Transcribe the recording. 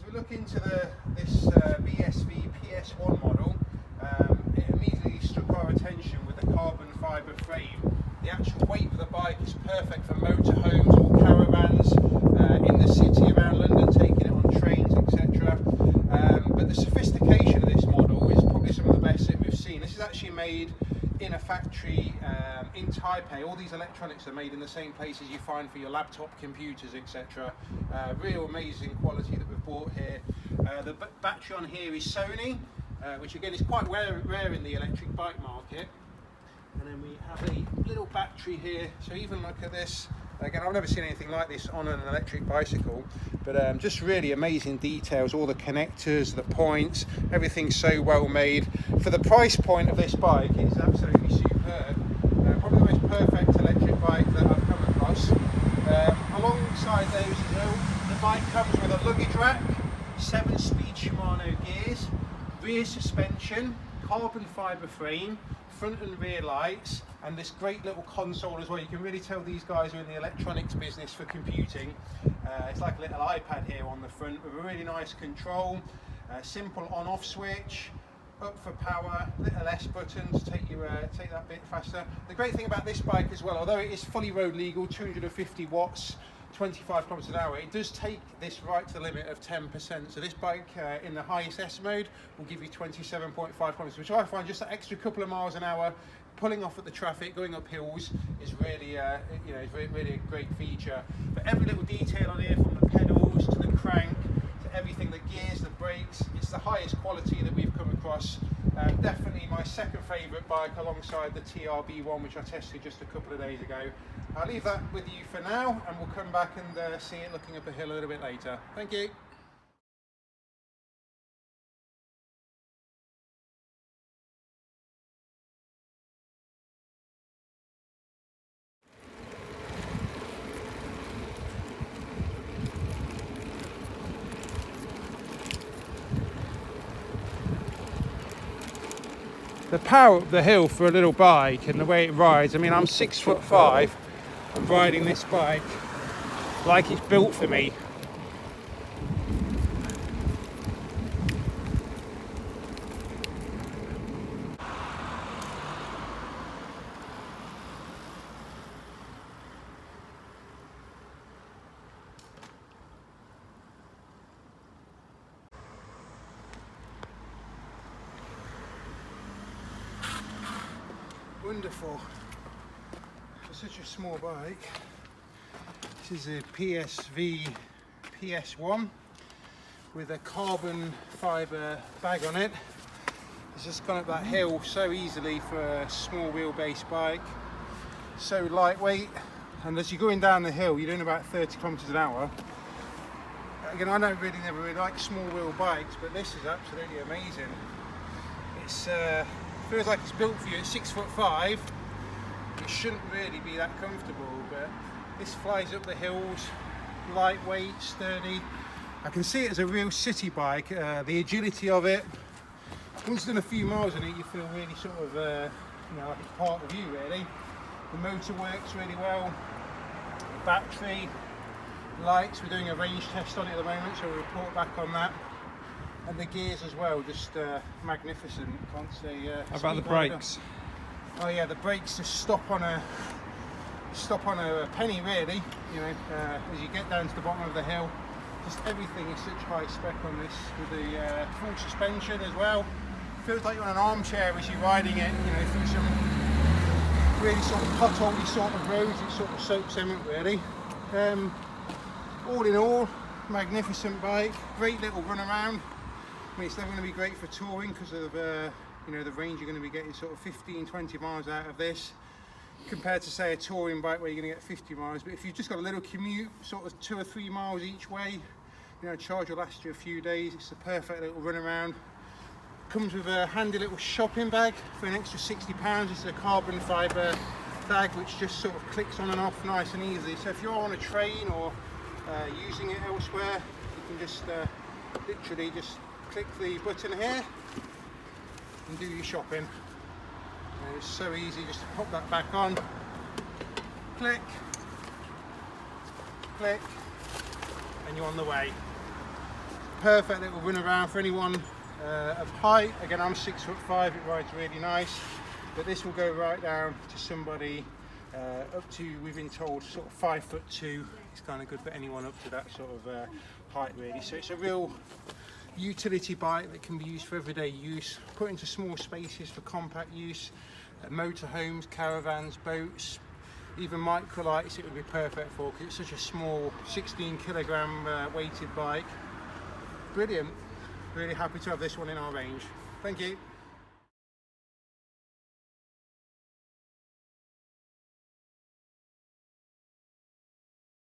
we look into this BESV PS1 model, it immediately struck our attention with the carbon fibre frame. The actual weight of the bike is perfect for motorhomes or caravans in the city around London, taking it on trains, etc. But the sophistication of this model is probably some of the best that we've seen. This is actually made in a factory in Taipei. All these electronics are made in the same places you find for your laptop computers, etc. Real amazing quality that we've bought here. The battery on here is Sony, which again is quite rare in the electric bike market. And then we have a little battery here, so even look at this. Again, I've never seen anything like this on an electric bicycle, but just really amazing details, all the connectors, the points, everything's so well made. For the price point of this bike, it's absolutely superb. Probably the most perfect electric bike that I've come across. Alongside those as well, the bike comes with a luggage rack, 7-speed Shimano gears, rear suspension, carbon fibre frame, front and rear lights, and this great little console as well. You can really tell these guys are in the electronics business for computing. It's like a little iPad here on the front with a really nice control, simple on-off switch, up for power, little S button to take that bit faster. The great thing about this bike as well, although it is fully road legal, 250 watts, 25 kilometers an hour, it does take this right to the limit of 10%. So this bike in the highest S mode will give you 27.5 kilometers, which I find just that extra couple of miles an hour, pulling off at the traffic, going up hills, is really, really a great feature. But every little detail on here, from the pedals to the crank to everything, the gears, the brakes, it's the highest quality that we've come across. Definitely my second favourite bike alongside the TRB1, which I tested just a couple of days ago. I'll leave that with you for now, and we'll come back and see it looking up a hill a little bit later. Thank you. The power up the hill for a little bike and the way it rides, I mean, I'm 6'5", I'm riding this bike like it's built for me. Wonderful for such a small bike. This is a BESV PS1 with a carbon fibre bag on it. It's just gone up that hill so easily for a small wheelbase bike, so lightweight, and as you're going down the hill you're doing about 30 kilometers an hour. Again, I never really like small wheel bikes, but this is absolutely amazing. It's feels like it's built for you. At 6'5", it shouldn't really be that comfortable, but this flies up the hills, lightweight, sturdy. I can see it as a real city bike. The agility of it, once you've done a few miles on it, you feel really sort of, like it's part of you really. The motor works really well, the battery, lights, we're doing a range test on it at the moment, so we'll report back on that. And the gears as well, just magnificent. Can't say. How about the brakes? Oh yeah, the brakes just stop on a penny really. As you get down to the bottom of the hill, just everything is such high spec on this. With the full suspension as well, feels like you're on an armchair as you're riding it. Through some really sort of potholey sort of roads, it sort of soaks cement really. All in all, magnificent bike, great little run around. I mean, it's never going to be great for touring because of the range you're going to be getting sort of 15-20 miles out of this, compared to say a touring bike where you're going to get 50 miles. But if you've just got a little commute, sort of 2 or 3 miles each way, charge will last you a few days. It's a perfect little run around. Comes with a handy little shopping bag for an extra £60. It's a carbon fibre bag which just sort of clicks on and off nice and easily. So if you're on a train or using it elsewhere, you can just literally just click the button here and do your shopping. And it's so easy just to pop that back on, click, click, and you're on the way. Perfect little run around for anyone of height. Again, I'm 6'5", it rides really nice, but this will go right down to somebody up to, we've been told, sort of 5'2". It's kind of good for anyone up to that sort of height really. So it's a real utility bike that can be used for everyday use, put into small spaces for compact use, motorhomes, caravans, boats, even microlights it would be perfect for, because it's such a small 16 kilogram weighted bike. Brilliant. Really happy to have this one in our range. Thank you.